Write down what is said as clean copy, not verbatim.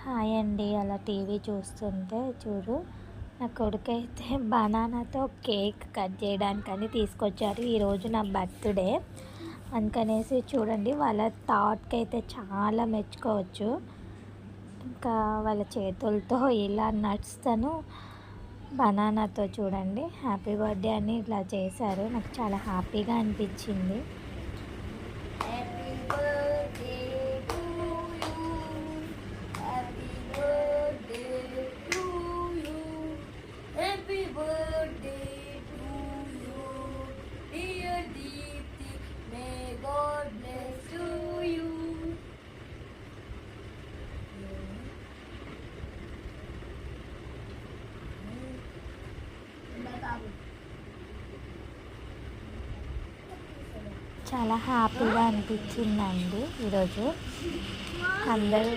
Hi అండి. అలా TV చూస్తుంటే చూడు, నా కొడుకైతే బనానాతో కేక్ కట్ చేయడానికని తీసుకొచ్చారు. ఈరోజు నా బర్త్డే అందుకనేసి చూడండి, వాళ్ళ థాట్కి అయితే చాలా మెచ్చుకోవచ్చు. ఇంకా వాళ్ళ చేతులతో ఇలా నట్స్తను బనానాతో చూడండి హ్యాపీ బర్త్డే అని ఇట్లా చేశారు. నాకు చాలా హ్యాపీగా అనిపించింది. చాలా హ్యాపీగా అనిపించిందండి ఈరోజు. అందరూ